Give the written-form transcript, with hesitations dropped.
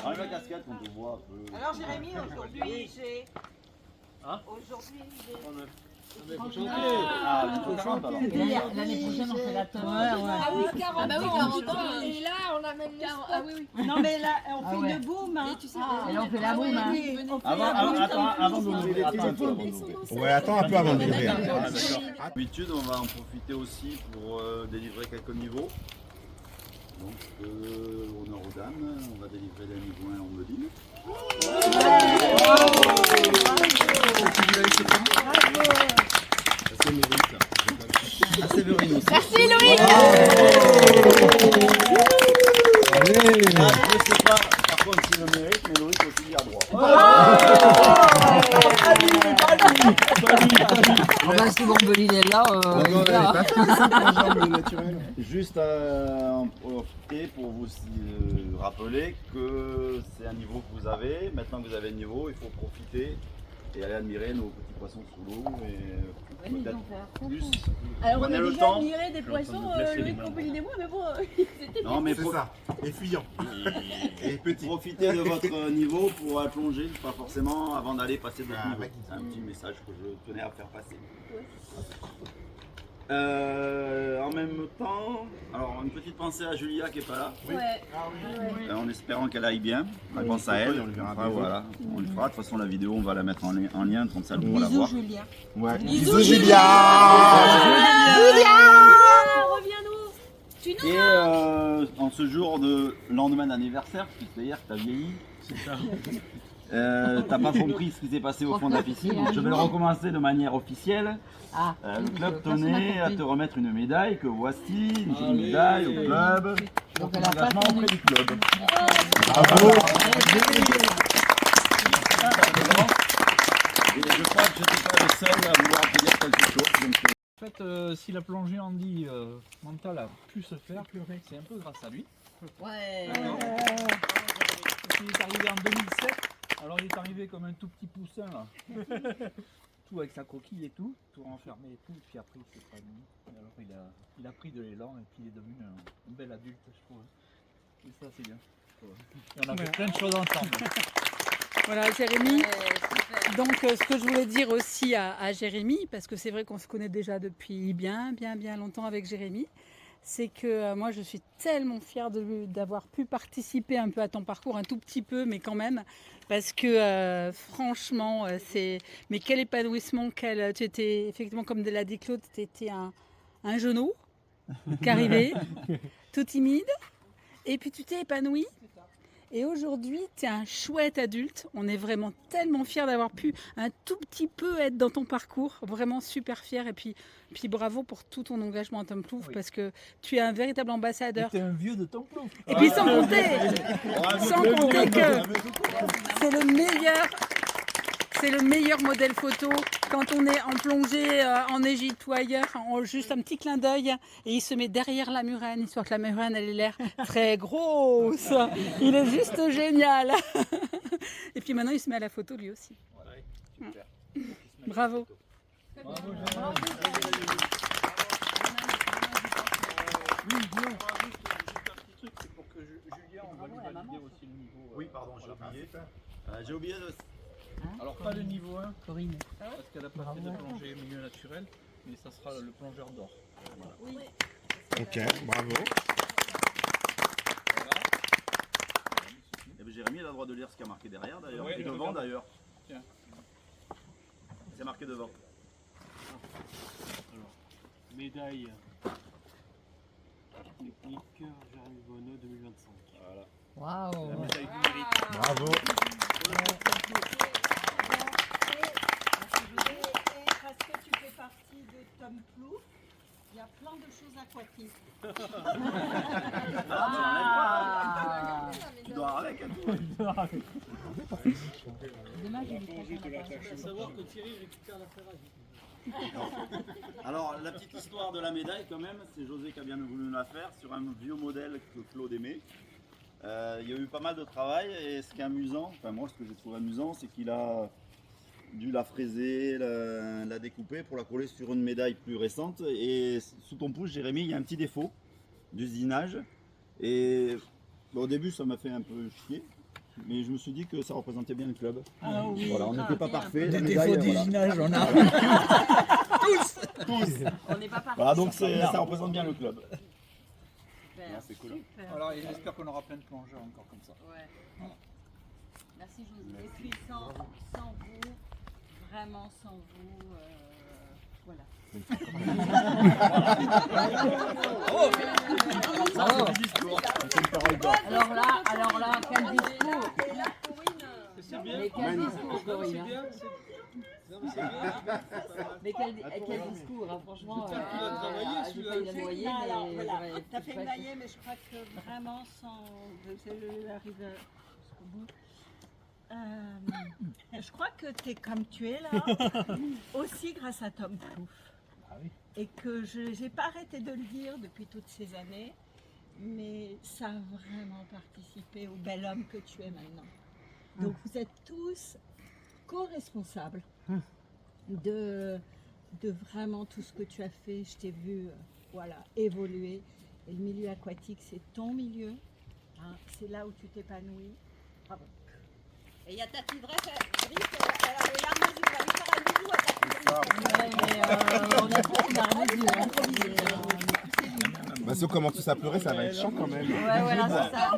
Enlève la casquette quand on voit un peu. Alors Jérémy, aujourd'hui j'ai... Aujourd'hui j'ai... Ah, il faut 40 alors. L'année prochaine, on fait la tome. Ah oui, 40 Ah bah oui, 40 ans. Et là, on amène le sport. Ah oui, oui. Non mais là, on fait ouais. une boum. Hein. Tu sais, Et là, on fait la boum. Hein. Avant d'ouvrir les titres, Ouais, attends un peu avant de l'ouvrir. d'habitude, on va en profiter aussi pour délivrer quelques niveaux. Donc, honneur aux dames, on va délivrer les niveaux 1 en Medine. Séverine aussi. merci Loïc. Je sais pas par contre s'il le mérite, mais Loïc aussi y a droit. Si Bombelil est là, Juste en profiter pour vous rappeler que c'est un niveau que vous avez. Maintenant que vous avez le niveau, il faut profiter et aller admirer nos petits poissons sous l'eau et peut-être plus. Alors on Prenez a le déjà temps. admiré des poissons, Loïc Pompelin et moi, mais bon, c'était Non mais C'est ça. Et fuyant. Et petit. profitez de votre niveau pour plonger, pas forcément avant d'aller passer d'autres niveaux. ouais. C'est un petit message que je tenais à faire passer. En même temps, alors une petite pensée à Julia qui est pas là, ouais. en espérant qu'elle aille bien. On pense à elle. On lui verra Enfin, bientôt. voilà, on le fera. De toute façon, la vidéo, on va la mettre en lien, comme ça, elle pourra la Bisous voir. Julien. Ouais. Bisous, Bisous, Julia. Julia. Reviens-nous. Tu nous Et en ce jour de lendemain d'anniversaire, puisque hier tu as vieilli, t'as pas compris ce qui s'est passé au fond de la piscine, donc je vais le recommencer de manière officielle. Le club tenait à te remettre une médaille que voici, une jolie médaille au club, pour ton engagement auprès du club. Bravo. Et je crois que je n'étais pas le seul à vouloir te dire quelque chose. Donc, En fait, si la plongée handi mentale a pu se faire, c'est un peu grâce à lui. Ouais. Parce qu'il est arrivé en 2007, alors il est arrivé comme un tout petit poussin là. Tout avec sa coquille et tout renfermé et tout, et puis après il s'est pas mis. Et alors il a pris de l'élan et puis il est devenu un bel adulte, je trouve. Et ça c'est bien. Et on a fait plein de choses ensemble. Voilà, Jérémy. Donc, ce que je voulais dire aussi à Jérémy, parce que c'est vrai qu'on se connaît déjà depuis bien longtemps avec Jérémy, c'est que moi, je suis tellement fière d'avoir pu participer un peu à ton parcours, un tout petit peu, mais quand même, parce que franchement, mais quel épanouissement, tu étais effectivement, comme l'a dit Claude, tu étais un genou qui arrivait, tout timide, et puis tu t'es épanoui. Et aujourd'hui, tu es un chouette adulte. On est vraiment tellement fiers d'avoir pu un tout petit peu être dans ton parcours. Vraiment super fiers. Et puis bravo pour tout ton engagement à Tom Plouf, parce que tu es un véritable ambassadeur. T'es un vieux de ton plomb. Et puis sans compter que c'est le meilleur modèle photo quand on est en plongée en Égypte ou ailleurs, juste un petit clin d'œil et il se met derrière la murène, histoire que la murène elle ait l'air très grosse. Il est juste génial. Et puis maintenant il se met à la photo lui aussi. Bravo. Oui, Guillaume. Juste un petit truc, c'est pour que Julien, on va lui valider aussi le niveau. Oui, pardon, j'ai oublié. j'ai oublié de... Alors pas le niveau 1, Corinne. parce qu'elle n'a pas fait de plongée milieu naturel, mais ça sera le plongeur d'or. Voilà. Ok, bravo. Eh ben, Jérémy a le droit de lire ce qu'il y a marqué derrière d'ailleurs, Ouais, et devant regarde. d'ailleurs. Tiens. C'est marqué devant. Médaille technique Jérémy Bonneau 2025. Voilà. Waouh. La médaille du mérite. Bravo. Parce que tu fais partie de Tom Plouf, il y a plein de choses aquatiques. Tu dors avec et tout. Faut savoir que Thierry récupère la Ferrari. Alors, la petite histoire de la médaille, quand même, c'est José qui a bien voulu nous la faire sur un vieux modèle que Claude aimait. Il y a eu pas mal de travail et ce qui est amusant, enfin moi ce que j'ai trouvé amusant, c'est qu'il a dû la fraiser, la découper pour la coller sur une médaille plus récente. Et sous ton pouce, Jérémy, il y a un petit défaut d'usinage. Et au début, ça m'a fait un peu chier. Mais je me suis dit que ça représentait bien le club. Ah oui. Voilà, on n'était pas parfait. Des la défauts médaille, d'usinage, on a. On n'est pas parti. Voilà, donc ça représente bien le club. Super. C'est cool. Alors, et j'espère qu'on aura plein de plongeurs encore comme ça. Ouais. Merci José. Et puis sans vous, vraiment sans vous, voilà. Alors là, quel discours. C'est bien. Mais quel discours, Corinne. C'est bien. Non, mais c'est bien. Mais quel discours, hein, franchement. J'espère qu'il a travaillé, j'ai celui-là. failli la noyer, Alors, mais voilà, j'aurais- t'as fait j'aurais- noyer, mais je crois que vraiment sans. J'arrive jusqu'au bout. Je crois que tu es comme tu es là, aussi grâce à Tom Plouffe. Ah oui. Et que je n'ai pas arrêté de le dire depuis toutes ces années, mais ça a vraiment participé au bel homme que tu es maintenant. Donc vous êtes tous co-responsables de vraiment tout ce que tu as fait. Je t'ai vu voilà, évoluer. Et le milieu aquatique, c'est ton milieu. Hein, c'est là où tu t'épanouis. Bravo. Et il y a Tati Dresse, elle a les larmes aux yeux. Elle va lui faire un bisou à Tati Dresse. Ouais, mais on a trop d'armes, hein. Bah, si on commence tous à pleurer, ça va être chiant quand même. Ouais, voilà, c'est ça.